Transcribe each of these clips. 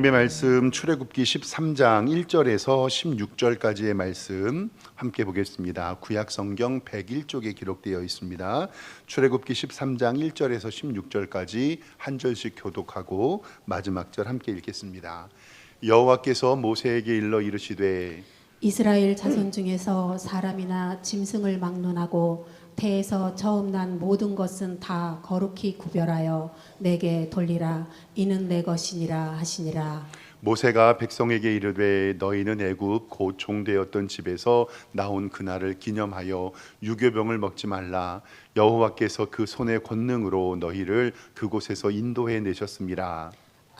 하나님의 말씀 출애굽기 13장 1절에서 16절까지의 말씀 함께 보겠습니다. 구약 성경 101쪽에 기록되어 있습니다. 출애굽기 13장 1절에서 16절까지 한 절씩 교독하고 마지막 절 함께 읽겠습니다. 여호와께서 모세에게 일러 이르시되 이스라엘 자손 중에서 사람이나 짐승을 막론하고 태에서 처음 난 모든 것은 다 거룩히 구별하여 내게 돌리라. 이는 내 것이니라 하시니라. 모세가 백성에게 이르되 너희는 애굽 곧 종되었던 집에서 나온 그날을 기념하여 유교병을 먹지 말라. 여호와께서 그 손의 권능으로 너희를 그곳에서 인도해 내셨음이라.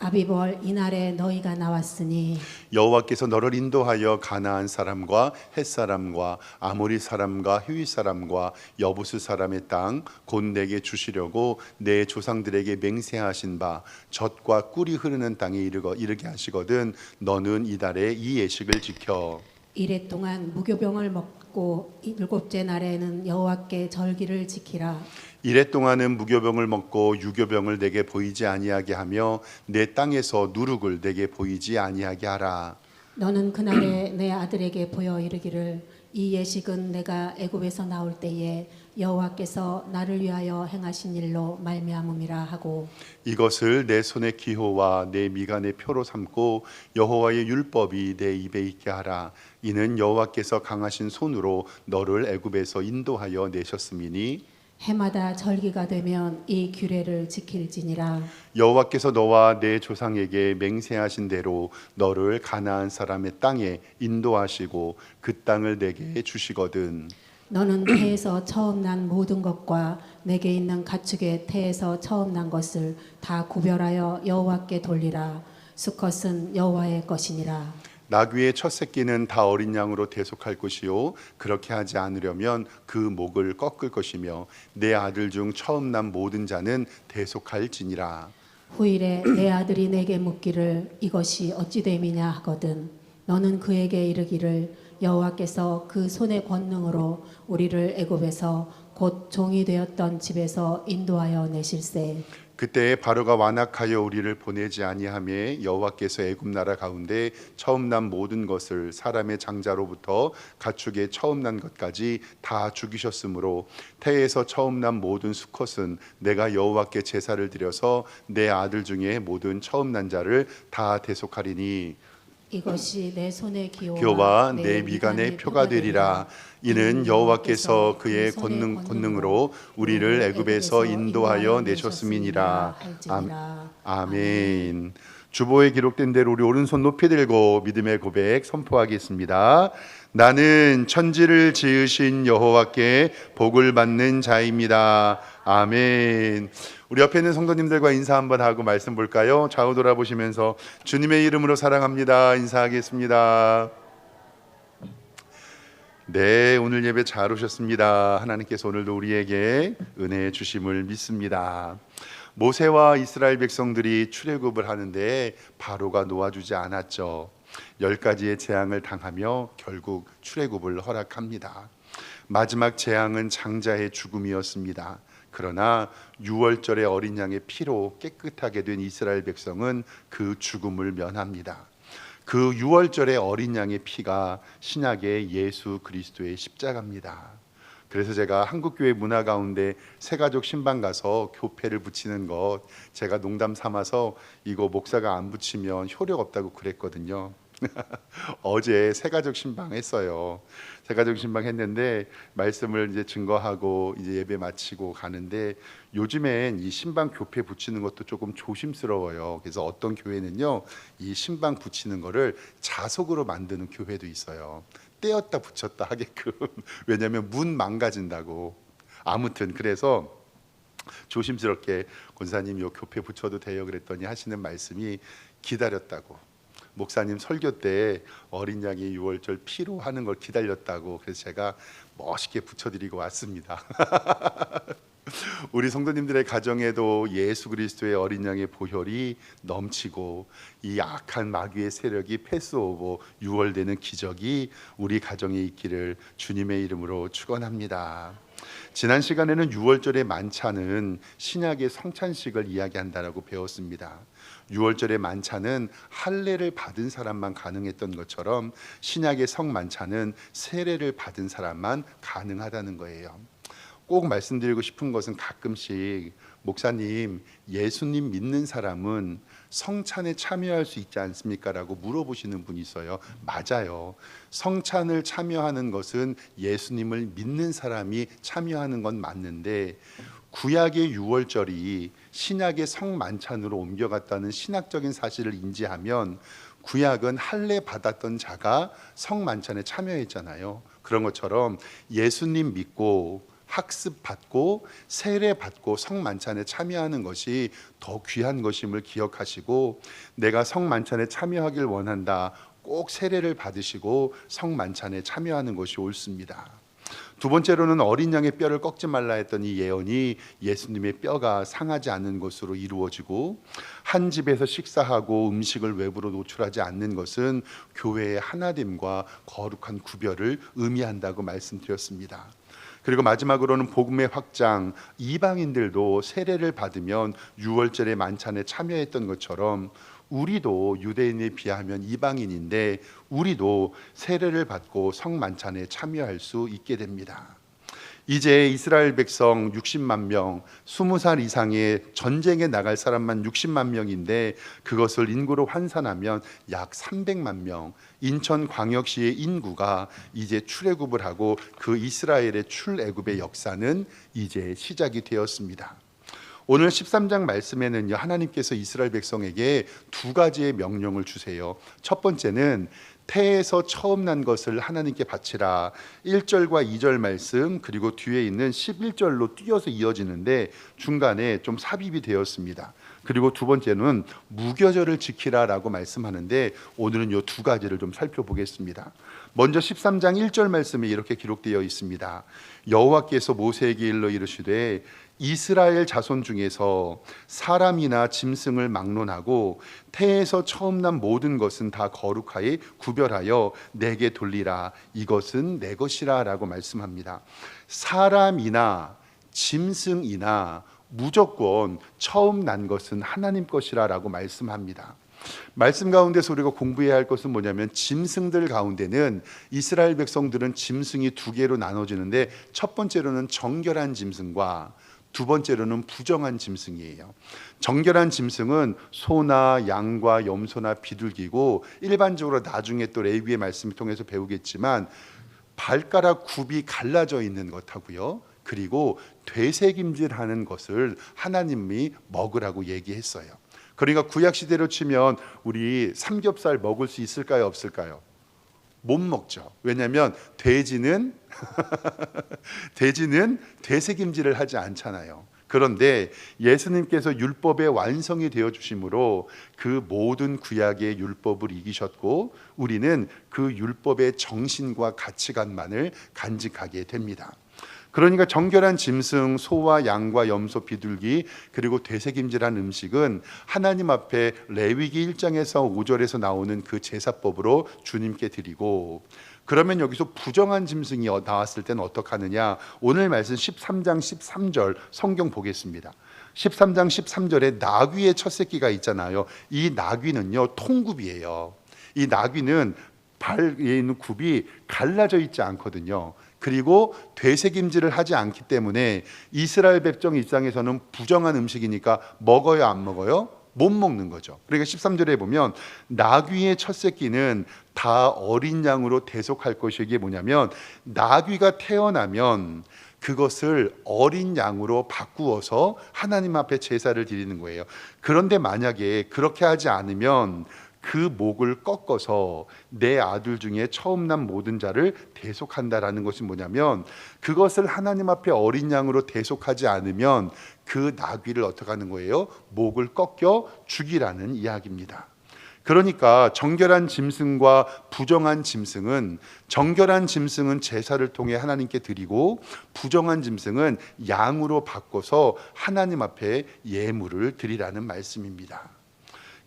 아비벌 이날에 너희가 나왔으니 여호와께서 너를 인도하여 가나안 사람과 헷 사람과 아모리 사람과 히위 사람과 여부스 사람의 땅 곧 내게 주시려고 내 조상들에게 맹세하신 바 젖과 꿀이 흐르는 땅에 이르게 하시거든 너는 이달에 이 예식을 지켜 이래 동안 무교병을 먹고 일곱째 날에는 여호와께 절기를 지키라. 이래 동안은 무교병을 먹고 유교병을 내게 보이지 아니하게 하며 내 땅에서 누룩을 내게 보이지 아니하게 하라. 너는 그날에 내 아들에게 보여 이르기를 이 예식은 내가 애굽에서 나올 때에 여호와께서 나를 위하여 행하신 일로 말미암음이라 하고 이것을 내 손의 기호와 내 미간의 표로 삼고 여호와의 율법이 내 입에 있게 하라. 이는 여호와께서 강하신 손으로 너를 애굽에서 인도하여 내셨음이니 해마다 절기가 되면 이 규례를 지킬지니라. 여호와께서 너와 내 조상에게 맹세하신 대로 너를 가나안 사람의 땅에 인도하시고 그 땅을 내게 주시거든 너는 태에서 처음 난 모든 것과 내게 있는 가축의 태에서 처음 난 것을 다 구별하여 여호와께 돌리라. 수컷은 여호와의 것이니라. 나귀의 첫 새끼는 다 어린 양으로 대속할 것이요 그렇게 하지 않으려면 그 목을 꺾을 것이며 내 아들 중 처음 난 모든 자는 대속할지니라. 후일에 내 아들이 내게 묻기를 이것이 어찌 됨이냐 하거든 너는 그에게 이르기를 여호와께서 그 손의 권능으로 우리를 애굽에서 곧 종이 되었던 집에서 인도하여 내실세. 그때 바로가 완악하여 우리를 보내지 아니하며 여호와께서 애굽 나라 가운데 처음 난 모든 것을 사람의 장자로부터 가축의 처음 난 것까지 다 죽이셨으므로 태에서 처음 난 모든 수컷은 내가 여호와께 제사를 드려서 내 아들 중에 모든 처음 난 자를 다 대속하리니 이것이 내 손의 기호와 내 미간의 표가 되리라. 이는 여호와께서 그의 권능으로 우리를 애굽에서 인도하여 내셨음이니라. 아멘. 주보에 기록된 대로 우리 오른손 높이 들고 믿음의 고백 선포하겠습니다. 나는 천지를 지으신 여호와께 복을 받는 자입니다. 아멘. 우리 옆에 있는 성도님들과 인사 한번 하고 말씀 볼까요? 좌우 돌아보시면서 주님의 이름으로 사랑합니다 인사하겠습니다. 네, 오늘 예배 잘 오셨습니다. 하나님께서 오늘도 우리에게 은혜 주심을 믿습니다. 모세와 이스라엘 백성들이 출애굽을 하는데 바로가 놓아주지 않았죠. 10가지의 재앙을 당하며 결국 출애굽을 허락합니다. 마지막 재앙은 장자의 죽음이었습니다. 그러나 유월절의 어린 양의 피로 깨끗하게 된 이스라엘 백성은 그 죽음을 면합니다. 그 유월절의 어린 양의 피가 신약의 예수 그리스도의 십자가입니다. 그래서 제가 한국교회 문화 가운데 새가족 신방 가서 교패를 붙이는 것 제가 농담 삼아서 이거 목사가 안 붙이면 효력 없다고 그랬거든요. 어제 새가족 신방 했어요. 새가족 신방 했는데 말씀을 이제 증거하고 이제 예배 마치고 가는데 요즘엔 이 신방 교패 붙이는 것도 조금 조심스러워요. 그래서 어떤 교회는요 이 신방 붙이는 거를 자석으로 만드는 교회도 있어요. 떼었다 붙였다 하게끔. 왜냐하면 문 망가진다고. 아무튼 그래서 조심스럽게 권사님 요 교패 붙여도 돼요 그랬더니 하시는 말씀이 기다렸다고. 목사님 설교 때 어린 양이 유월절 피로 하는 걸 기다렸다고. 그래서 제가 멋있게 붙여드리고 왔습니다. 우리 성도님들의 가정에도 예수 그리스도의 어린 양의 보혈이 넘치고 이 악한 마귀의 세력이 패스오고 유월되는 기적이 우리 가정에 있기를 주님의 이름으로 축원합니다. 지난 시간에는 유월절의 만찬은 신약의 성찬식을 이야기한다라고 배웠습니다. 유월절의 만찬은 할례를 받은 사람만 가능했던 것처럼 신약의 성만찬은 세례를 받은 사람만 가능하다는 거예요. 꼭 말씀드리고 싶은 것은 가끔씩 목사님, 예수님 믿는 사람은 성찬에 참여할 수 있지 않습니까? 라고 물어보시는 분이 있어요. 맞아요. 성찬을 참여하는 것은 예수님을 믿는 사람이 참여하는 건 맞는데 구약의 유월절이 신약의 성만찬으로 옮겨갔다는 신학적인 사실을 인지하면 구약은 할례 받았던 자가 성만찬에 참여했잖아요. 그런 것처럼 예수님 믿고 학습받고 세례받고 성만찬에 참여하는 것이 더 귀한 것임을 기억하시고 내가 성만찬에 참여하길 원한다. 꼭 세례를 받으시고 성만찬에 참여하는 것이 옳습니다. 두 번째로는 어린 양의 뼈를 꺾지 말라 했던 이 예언이 예수님의 뼈가 상하지 않는 것으로 이루어지고 한 집에서 식사하고 음식을 외부로 노출하지 않는 것은 교회의 하나됨과 거룩한 구별을 의미한다고 말씀드렸습니다. 그리고 마지막으로는 복음의 확장, 이방인들도 세례를 받으면 유월절의 만찬에 참여했던 것처럼 우리도 유대인에 비하면 이방인인데 우리도 세례를 받고 성만찬에 참여할 수 있게 됩니다. 이제 이스라엘 백성 60만 명, 20살 이상의 전쟁에 나갈 사람만 60만 명인데 그것을 인구로 환산하면 약 300만 명, 인천광역시의 인구가 이제 출애굽을 하고 그 이스라엘의 출애굽의 역사는 이제 시작이 되었습니다. 오늘 13장 말씀에는요, 하나님께서 이스라엘 백성에게 두 가지의 명령을 주세요. 첫 번째는 태에서 처음 난 것을 하나님께 바치라. 1절과 2절 말씀, 그리고 뒤에 있는 11절로 뛰어서 이어지는데 중간에 좀 삽입이 되었습니다. 그리고 두 번째는 무교절을 지키라라고 말씀하는데 오늘은 이 두 가지를 좀 살펴보겠습니다. 먼저 13장 1절 말씀에 이렇게 기록되어 있습니다. 여호와께서 모세에게 일러 이르시되 이스라엘 자손 중에서 사람이나 짐승을 막론하고 태에서 처음 난 모든 것은 다 거룩하게 구별하여 내게 돌리라. 이것은 내 것이라 라고 말씀합니다. 사람이나 짐승이나 무조건 처음 난 것은 하나님 것이라 라고 말씀합니다. 말씀 가운데서 우리가 공부해야 할 것은 뭐냐면 짐승들 가운데는 이스라엘 백성들은 짐승이 두 개로 나눠지는데 첫 번째로는 정결한 짐승과 두 번째로는 부정한 짐승이에요. 정결한 짐승은 소나 양과 염소나 비둘기고 일반적으로 나중에 또 레위기의 말씀을 통해서 배우겠지만 발가락 굽이 갈라져 있는 것하고요. 그리고 되새김질하는 것을 하나님이 먹으라고 얘기했어요. 그러니까 구약 시대로 치면 우리 삼겹살 먹을 수 있을까요, 없을까요? 못 먹죠. 왜냐하면 돼지는 되새김질을 하지 않잖아요. 그런데 예수님께서 율법의 완성이 되어 주심으로 그 모든 구약의 율법을 이기셨고 우리는 그 율법의 정신과 가치관만을 간직하게 됩니다. 그러니까 정결한 짐승, 소와 양과 염소, 비둘기 그리고 되새김질한 음식은 하나님 앞에 레위기 1장에서 5절에서 나오는 그 제사법으로 주님께 드리고, 그러면 여기서 부정한 짐승이 나왔을 때는 어떻게 하느냐. 오늘 말씀 13장 13절 성경 보겠습니다. 13장 13절에 나귀의 첫 새끼가 있잖아요. 이 나귀는요 통굽이에요. 이 나귀는 발에 있는 굽이 갈라져 있지 않거든요. 그리고 되새김질을 하지 않기 때문에 이스라엘 백성 입장에서는 부정한 음식이니까 먹어요, 안 먹어요? 못 먹는 거죠. 그러니까 13절에 보면 나귀의 첫 새끼는 다 어린 양으로 대속할 것이, 이게 뭐냐면 나귀가 태어나면 그것을 어린 양으로 바꾸어서 하나님 앞에 제사를 드리는 거예요. 그런데 만약에 그렇게 하지 않으면 그 목을 꺾어서 내 아들 중에 처음 난 모든 자를 대속한다라는 것이 뭐냐면 그것을 하나님 앞에 어린 양으로 대속하지 않으면 그 나귀를 어떻게 하는 거예요? 목을 꺾여 죽이라는 이야기입니다. 그러니까 정결한 짐승과 부정한 짐승은, 정결한 짐승은 제사를 통해 하나님께 드리고 부정한 짐승은 양으로 바꿔서 하나님 앞에 예물을 드리라는 말씀입니다.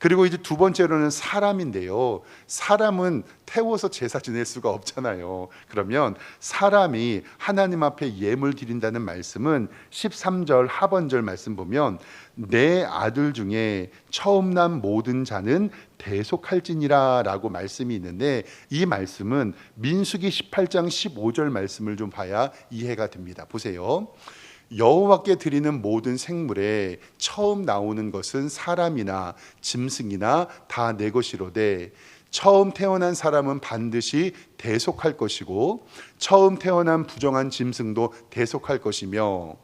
그리고 이제 두 번째로는 사람인데요. 사람은 태워서 제사 지낼 수가 없잖아요. 그러면 사람이 하나님 앞에 예물 드린다는 말씀은 13절 하번절 말씀 보면 내 아들 중에 처음 난 모든 자는 대속할지니라 라고 말씀이 있는데, 이 말씀은 민수기 18장 15절 말씀을 좀 봐야 이해가 됩니다. 보세요. 여호와께 드리는 모든 생물에 처음 나오는 것은 사람이나 짐승이나 다 내 것이로되 처음 태어난 사람은 반드시 대속할 것이고 처음 태어난 부정한 짐승도 대속할 것이며,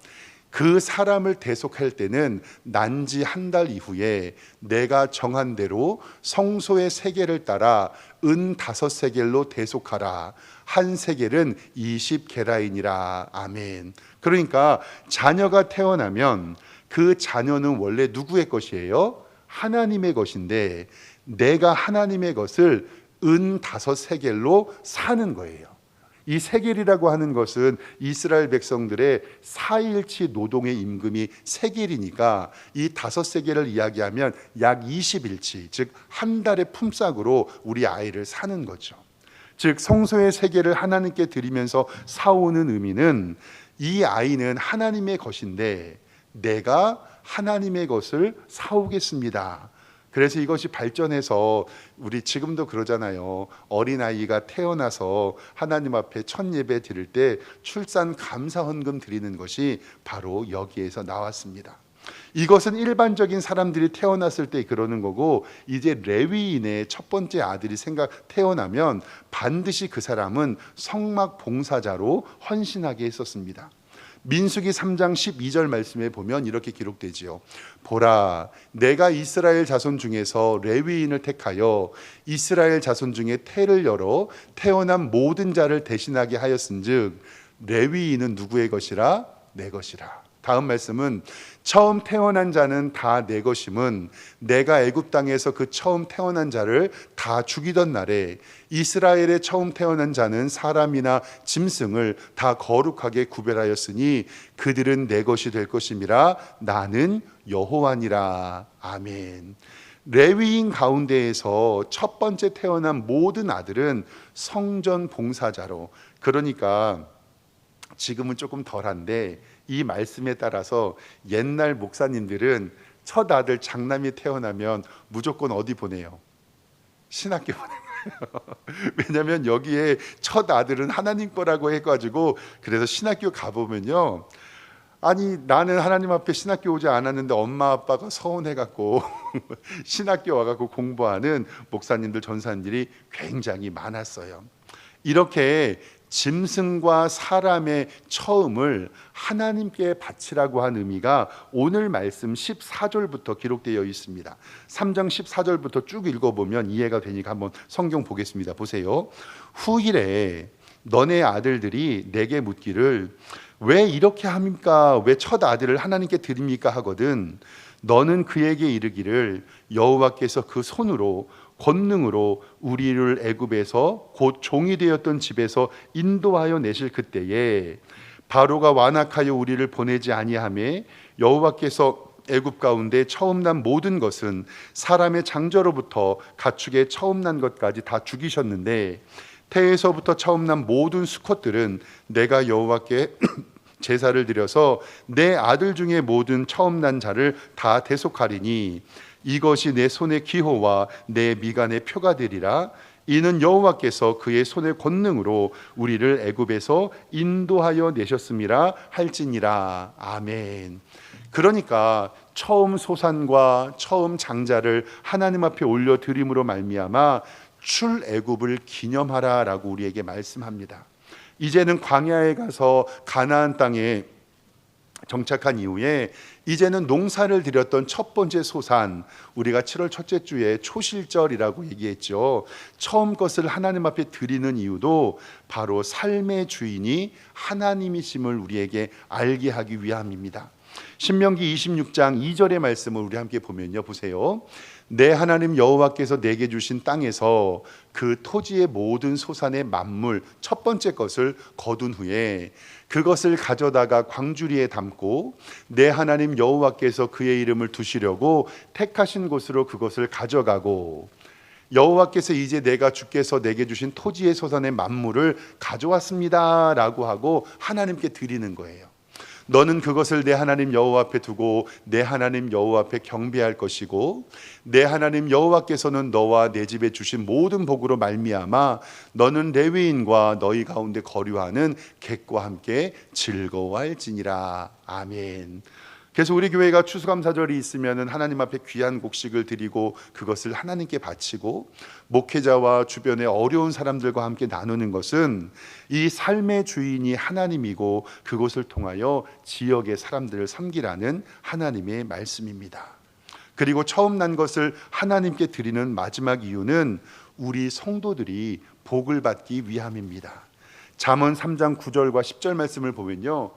그 사람을 대속할 때는 난지 한 달 이후에 내가 정한 대로 성소의 세겔을 따라 은 5세겔로 대속하라. 한 세겔은 20게라인이라. 아멘. 그러니까 자녀가 태어나면 그 자녀는 원래 누구의 것이에요? 하나님의 것인데 내가 하나님의 것을 은 5세겔로 사는 거예요. 이 세겔이라고 하는 것은 이스라엘 백성들의 4일치 노동의 임금이 세겔이니까 이 5세겔을 이야기하면 약 20일치, 즉 한 달의 품삯으로 우리 아이를 사는 거죠. 즉 성소의 세겔을 하나님께 드리면서 사오는 의미는 이 아이는 하나님의 것인데 내가 하나님의 것을 사오겠습니다. 그래서 이것이 발전해서 우리 지금도 그러잖아요. 어린아이가 태어나서 하나님 앞에 첫 예배 드릴 때 출산 감사 헌금 드리는 것이 바로 여기에서 나왔습니다. 이것은 일반적인 사람들이 태어났을 때 그러는 거고, 이제 레위인의 첫 번째 아들이 태어나면 반드시 그 사람은 성막 봉사자로 헌신하게 했었습니다. 민수기 3장 12절 말씀에 보면 이렇게 기록되지요. 보라, 내가 이스라엘 자손 중에서 레위인을 택하여 이스라엘 자손 중에 태를 열어 태어난 모든 자를 대신하게 하였은즉 레위인은 누구의 것이라? 내 것이라. 다음 말씀은 처음 태어난 자는 다 내 것임은 내가 애굽 땅에서 그 처음 태어난 자를 다 죽이던 날에 이스라엘의 처음 태어난 자는 사람이나 짐승을 다 거룩하게 구별하였으니 그들은 내 것이 될 것임이라. 나는 여호와니라. 아멘. 레위인 가운데에서 첫 번째 태어난 모든 아들은 성전 봉사자로, 그러니까 지금은 조금 덜한데 이 말씀에 따라서 옛날 목사님들은 첫 아들 장남이 태어나면 무조건 어디 보내요? 신학교 보내요. 왜냐하면 여기에 첫 아들은 하나님 거라고 해가지고, 그래서 신학교 가보면요, 아니 나는 하나님 앞에 신학교 오지 않았는데 엄마 아빠가 서운해갖고 신학교 와갖고 공부하는 목사님들 전사님들이 굉장히 많았어요. 이렇게 짐승과 사람의 처음을 하나님께 바치라고 한 의미가 오늘 말씀 14절부터 기록되어 있습니다. 3장 14절부터 쭉 읽어보면 이해가 되니까 한번 성경 보겠습니다. 보세요. 후일에 너네 아들들이 내게 묻기를 왜 이렇게 합니까? 왜 첫 아들을 하나님께 드립니까? 하거든 너는 그에게 이르기를 여호와께서 그 손으로 권능으로 우리를 애굽에서 곧 종이 되었던 집에서 인도하여 내실 그때에 바로가 완악하여 우리를 보내지 아니하매 여호와께서 애굽 가운데 처음 난 모든 것은 사람의 장저로부터 가축의 처음 난 것까지 다 죽이셨는데 태에서부터 처음 난 모든 수컷들은 내가 여호와께 제사를 드려서 내 아들 중에 모든 처음 난 자를 다 대속하리니 이것이 내 손의 기호와 내 미간의 표가 되리라. 이는 여호와께서 그의 손의 권능으로 우리를 애굽에서 인도하여 내셨음이라 할지니라. 아멘. 그러니까 처음 소산과 처음 장자를 하나님 앞에 올려 드림으로 말미암아 출애굽을 기념하라라고 우리에게 말씀합니다. 이제는 광야에 가서 가나안 땅에 정착한 이후에 이제는 농사를 드렸던 첫 번째 소산, 우리가 7월 첫째 주에 초실절이라고 얘기했죠. 처음 것을 하나님 앞에 드리는 이유도 바로 삶의 주인이 하나님이심을 우리에게 알게 하기 위함입니다. 신명기 26장 2절의 말씀을 우리 함께 보면요, 보세요. 내 하나님 여호와께서 내게 주신 땅에서 그 토지의 모든 소산의 만물 첫 번째 것을 거둔 후에 그것을 가져다가 광주리에 담고 내 하나님 여호와께서 그의 이름을 두시려고 택하신 곳으로 그것을 가져가고 여호와께서 이제 내가 주께서 내게 주신 토지의 소산의 만물을 가져왔습니다 라고 하고 하나님께 드리는 거예요. 너는 그것을 내 하나님 여호와 앞에 두고 내 하나님 여호와 앞에 경배할 것이고 내 하나님 여호와께서는 너와 내 집에 주신 모든 복으로 말미암아 너는 레위인과 너희 가운데 거류하는 객과 함께 즐거워할지니라. 아멘. 그래서 우리 교회가 추수감사절이 있으면 하나님 앞에 귀한 곡식을 드리고 그것을 하나님께 바치고 목회자와 주변의 어려운 사람들과 함께 나누는 것은 이 삶의 주인이 하나님이고 그것을 통하여 지역의 사람들을 섬기라는 하나님의 말씀입니다. 그리고 처음 난 것을 하나님께 드리는 마지막 이유는 우리 성도들이 복을 받기 위함입니다. 잠언 3장 9절과 10절 말씀을 보면요,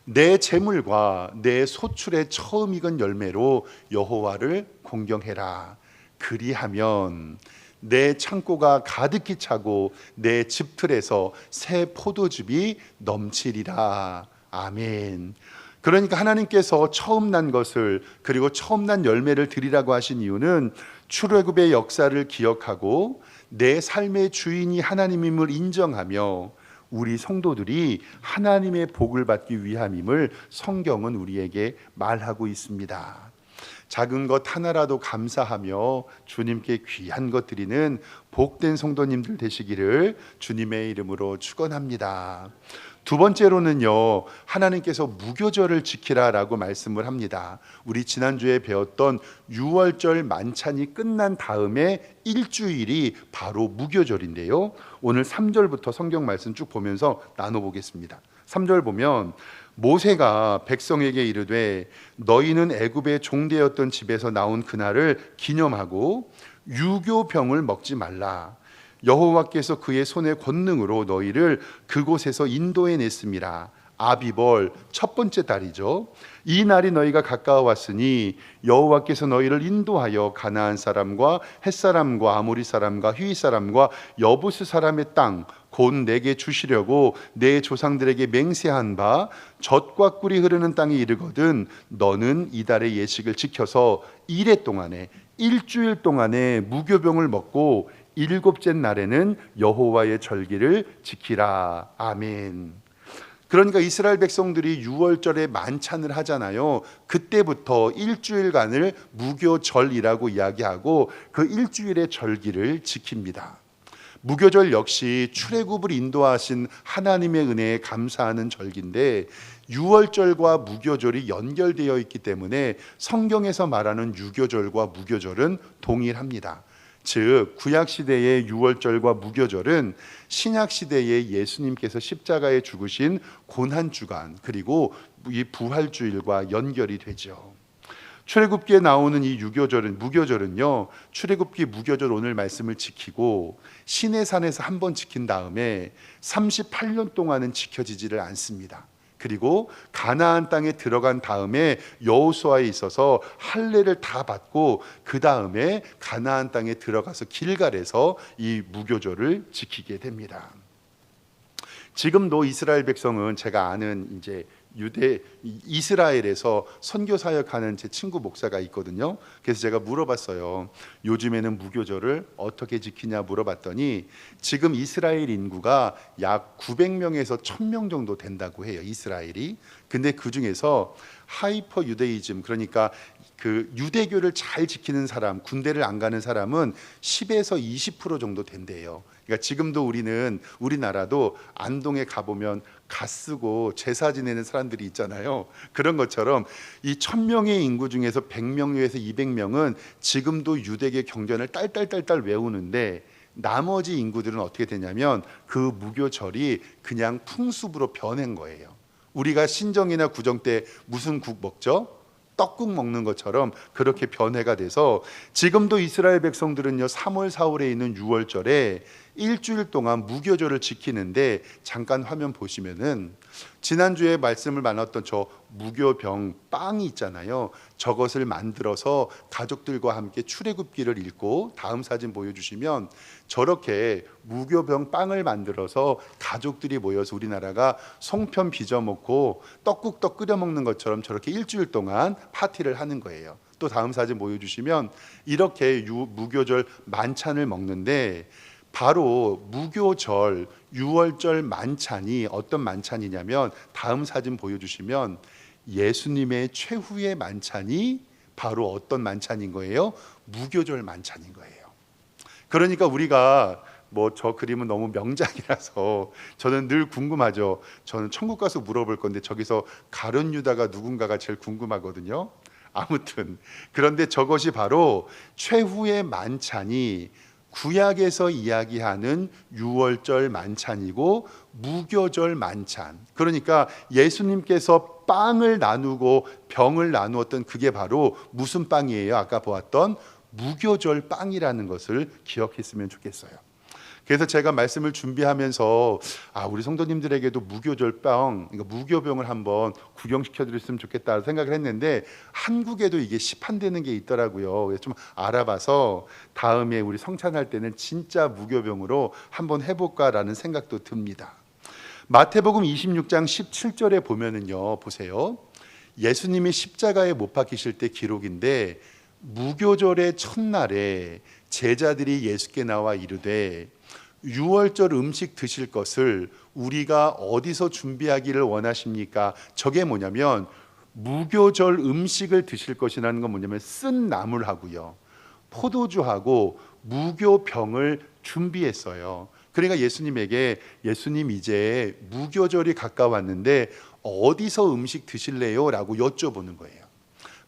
내 재물과 내 소출의 처음 익은 열매로 여호와를 공경해라. 그리하면 내 창고가 가득히 차고 내 집틀에서 새 포도즙이 넘치리라. 아멘. 그러니까 하나님께서 처음 난 것을 그리고 처음 난 열매를 드리라고 하신 이유는 출애굽의 역사를 기억하고 내 삶의 주인이 하나님임을 인정하며 우리 성도들이 하나님의 복을 받기 위함임을 성경은 우리에게 말하고 있습니다. 작은 것 하나라도 감사하며 주님께 귀한 것 드리는 복된 성도님들 되시기를 주님의 이름으로 축원합니다. 두 번째로는요, 하나님께서 무교절을 지키라라고 말씀을 합니다. 우리 지난주에 배웠던 6월절 만찬이 끝난 다음에 일주일이 바로 무교절인데요, 오늘 3절부터 성경 말씀 쭉 보면서 나눠보겠습니다. 3절 보면 모세가 백성에게 이르되 너희는 애굽의 종되었던 집에서 나온 그날을 기념하고 유교병을 먹지 말라. 여호와께서 그의 손의 권능으로 너희를 그곳에서 인도해 냈습니다. 아비벌 첫 번째 달이죠. 이 날이 너희가 가까워 왔으니 여호와께서 너희를 인도하여 가나안 사람과 헷 사람과 아모리 사람과 휘 사람과 여부스 사람의 땅 곧 내게 주시려고 내 조상들에게 맹세한 바 젖과 꿀이 흐르는 땅에 이르거든 너는 이달의 예식을 지켜서 이래 동안에 일주일 동안에 무교병을 먹고 일곱째 날에는 여호와의 절기를 지키라. 아멘. 그러니까 이스라엘 백성들이 6월절에 만찬을 하잖아요. 그때부터 일주일간을 무교절이라고 이야기하고 그 일주일의 절기를 지킵니다. 무교절 역시 출애굽을 인도하신 하나님의 은혜에 감사하는 절기인데 6월절과 무교절이 연결되어 있기 때문에 성경에서 말하는 유교절과 무교절은 동일합니다. 즉 구약시대의 6월절과 무교절은 신약시대의 예수님께서 십자가에 죽으신 고난주간 그리고 이 부활주일과 연결이 되죠. 출애굽기에 나오는 이 무교절은요, 출애굽기 무교절 오늘 말씀을 지키고 시내산에서 한번 지킨 다음에 38년 동안은 지켜지지를 않습니다. 그리고 가나안 땅에 들어간 다음에 여호수아에 있어서 할례를 다 받고 그 다음에 가나안 땅에 들어가서 길갈에서 이 무교절을 지키게 됩니다. 지금도 이스라엘 백성은 제가 아는 이제 이스라엘에서 선교 사역하는 제 친구 목사가 있거든요. 그래서 제가 물어봤어요. 요즘에는 무교절을 어떻게 지키냐 물어봤더니 지금 이스라엘 인구가 약 900명에서 1000명 정도 된다고 해요. 이스라엘이. 근데 그 중에서 하이퍼 유대이즘, 그러니까 그 유대교를 잘 지키는 사람, 군대를 안 가는 사람은 10에서 20% 정도 된대요. 그러니까 지금도 우리나라도 안동에 가보면 가 쓰고 제사 지내는 사람들이 있잖아요. 그런 것처럼 이 1000명의 인구 중에서 100명에서 200명은 지금도 유대계 경전을 딸딸딸딸 외우는데 나머지 인구들은 어떻게 되냐면 그 무교절이 그냥 풍습으로 변한 거예요. 우리가 신정이나 구정 때 무슨 국 먹죠? 떡국 먹는 것처럼 그렇게 변해가 돼서 지금도 이스라엘 백성들은요 3월 4월에 있는 6월절에 일주일 동안 무교절을 지키는데 잠깐 화면 보시면은 지난주에 말씀을 나눴던 저 무교병 빵이 있잖아요. 저것을 만들어서 가족들과 함께 출애굽기를 읽고, 다음 사진 보여주시면 저렇게 무교병 빵을 만들어서 가족들이 모여서 우리나라가 송편 빚어 먹고 떡국떡 끓여 먹는 것처럼 저렇게 일주일 동안 파티를 하는 거예요. 또 다음 사진 보여주시면 이렇게 무교절 만찬을 먹는데, 바로 무교절 유월절 만찬이 어떤 만찬이냐면, 다음 사진 보여주시면 예수님의 최후의 만찬이 바로 어떤 만찬인 거예요? 무교절 만찬인 거예요. 그러니까 우리가 저 그림은 너무 명작이라서 저는 늘 궁금하죠. 저는 천국 가서 물어볼 건데 저기서 가룟 유다가 누군가가 제일 궁금하거든요. 아무튼 그런데 저것이 바로 최후의 만찬이 구약에서 이야기하는 유월절 만찬이고 무교절 만찬. 그러니까 예수님께서 빵을 나누고 병을 나누었던 그게 바로 무슨 빵이에요? 아까 보았던 무교절 빵이라는 것을 기억했으면 좋겠어요. 그래서 제가 말씀을 준비하면서 우리 성도님들에게도 무교절 빵, 그러니까 무교병을 한번 구경시켜 드렸으면 좋겠다 생각을 했는데, 한국에도 이게 시판되는 게 있더라고요. 그래서 좀 알아봐서 다음에 우리 성찬할 때는 진짜 무교병으로 한번 해볼까라는 생각도 듭니다. 마태복음 26장 17절에 보면은요, 보세요. 예수님이 십자가에 못 박히실 때 기록인데, 무교절의 첫날에 제자들이 예수께 나와 이르되 유월절 음식 드실 것을 우리가 어디서 준비하기를 원하십니까? 저게 뭐냐면, 무교절 음식을 드실 것이라는 건 뭐냐면 쓴 나물하고요, 포도주하고 무교병을 준비했어요. 그러니까 예수님에게, 예수님 이제 무교절이 가까웠는데 어디서 음식 드실래요? 라고 여쭤보는 거예요.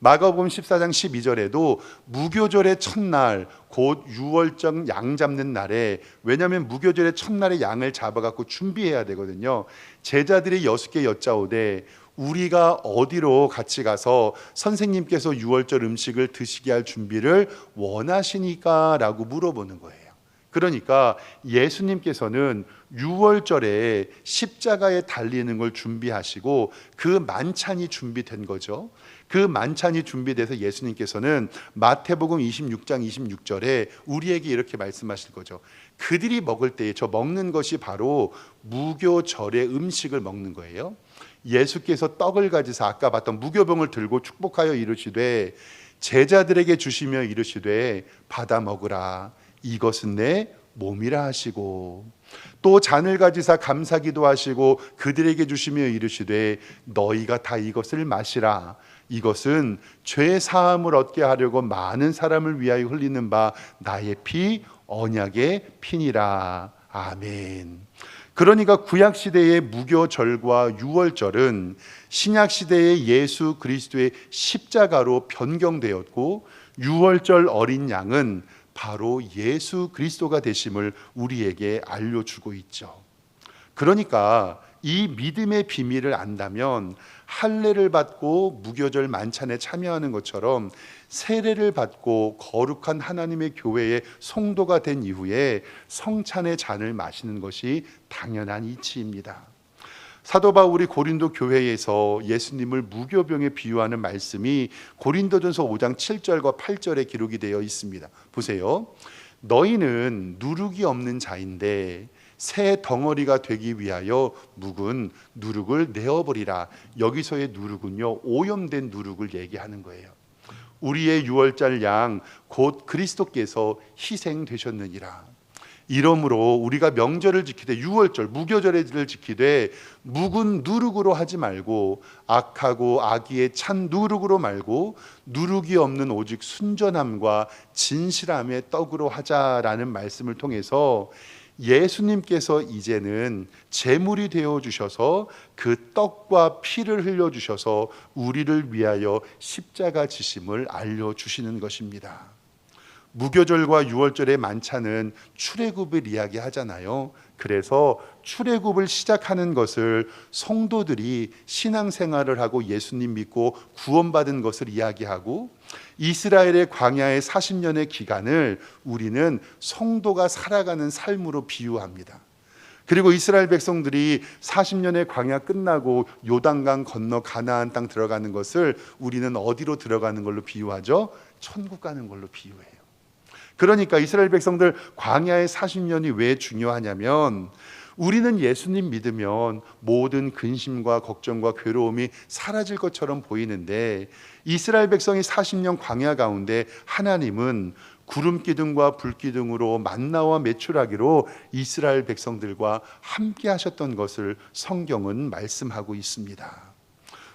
마가복음 14장 12절에도 무교절의 첫날, 곧 유월절 양 잡는 날에, 왜냐하면 무교절의 첫날에 양을 잡아갖고 준비해야 되거든요. 제자들이 6개 여짜오되 우리가 어디로 같이 가서 선생님께서 유월절 음식을 드시게 할 준비를 원하시니까? 라고 물어보는 거예요. 그러니까 예수님께서는 유월절에 십자가에 달리는 걸 준비하시고 그 만찬이 준비된 거죠. 그 만찬이 준비돼서 예수님께서는 마태복음 26장 26절에 우리에게 이렇게 말씀하실 거죠. 그들이 먹을 때에, 저 먹는 것이 바로 무교절의 음식을 먹는 거예요. 예수께서 떡을 가지사 아까 봤던 무교병을 들고 축복하여 이르시되 제자들에게 주시며 이르시되 받아 먹으라, 이것은 내 몸이라 하시고, 또 잔을 가지사 감사기도 하시고 그들에게 주시며 이르시되 너희가 다 이것을 마시라, 이것은 죄 사함을 얻게 하려고 많은 사람을 위하여 흘리는 바 나의 피, 언약의 피니라. 아멘. 그러니까 구약 시대의 무교절과 유월절은 신약 시대의 예수 그리스도의 십자가로 변경되었고, 유월절 어린 양은 바로 예수 그리스도가 되심을 우리에게 알려주고 있죠. 그러니까 이 믿음의 비밀을 안다면 할례를 받고 무교절 만찬에 참여하는 것처럼 세례를 받고 거룩한 하나님의 교회의 성도가 된 이후에 성찬의 잔을 마시는 것이 당연한 이치입니다. 사도 바울이 고린도 교회에서 예수님을 무교병에 비유하는 말씀이 고린도전서 5장 7절과 8절에 기록이 되어 있습니다. 보세요. 너희는 누룩이 없는 자인데 새 덩어리가 되기 위하여 묵은 누룩을 내어버리라. 여기서의 누룩은요, 오염된 누룩을 얘기하는 거예요. 우리의 유월절 양 곧 그리스도께서 희생되셨느니라. 이러므로 우리가 명절을 지키되, 유월절 무교절을 지키되 묵은 누룩으로 하지 말고 악하고 악의에 찬 누룩으로 말고 누룩이 없는 오직 순전함과 진실함의 떡으로 하자라는 말씀을 통해서 예수님께서 이제는 제물이 되어 주셔서 그 떡과 피를 흘려 주셔서 우리를 위하여 십자가 지심을 알려 주시는 것입니다. 무교절과 유월절의 만찬은 출애굽을 이야기하잖아요. 그래서 출애굽을 시작하는 것을 성도들이 신앙생활을 하고 예수님 믿고 구원받은 것을 이야기하고, 이스라엘의 광야의 40년의 기간을 우리는 성도가 살아가는 삶으로 비유합니다. 그리고 이스라엘 백성들이 40년의 광야 끝나고 요단강 건너 가나안 땅 들어가는 것을 우리는 어디로 들어가는 걸로 비유하죠? 천국 가는 걸로 비유해요. 그러니까 이스라엘 백성들 광야의 40년이 왜 중요하냐면 우리는 예수님 믿으면 모든 근심과 걱정과 괴로움이 사라질 것처럼 보이는데 이스라엘 백성이 40년 광야 가운데 하나님은 구름 기둥과 불 기둥으로 만나와 메추라기로 이스라엘 백성들과 함께 하셨던 것을 성경은 말씀하고 있습니다.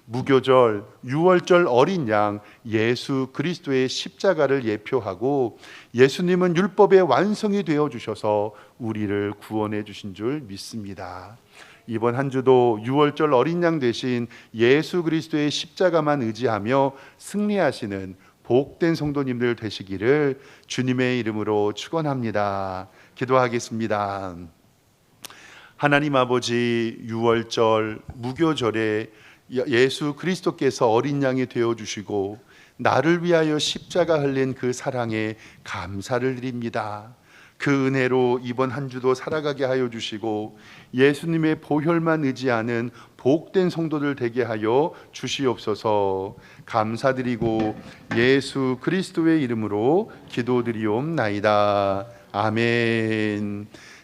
무교절, 유월절 어린 양 예수 그리스도의 십자가를 예표하고 예수님은 율법의 완성이 되어 주셔서 우리를 구원해 주신 줄 믿습니다. 이번 한 주도 유월절 어린 양 대신 예수 그리스도의 십자가만 의지하며 승리하시는 복된 성도님들 되시기를 주님의 이름으로 축원합니다. 기도하겠습니다. 하나님 아버지, 유월절 무교절에 예수 그리스도께서 어린 양이 되어주시고 나를 위하여 십자가 흘린 그 사랑에 감사를 드립니다. 그 은혜로 이번 한 주도 살아가게 하여 주시고 예수님의 보혈만 의지하는 복된 성도들 되게 하여 주시옵소서. 감사드리고 예수 그리스도의 이름으로 기도드리옵나이다. 아멘.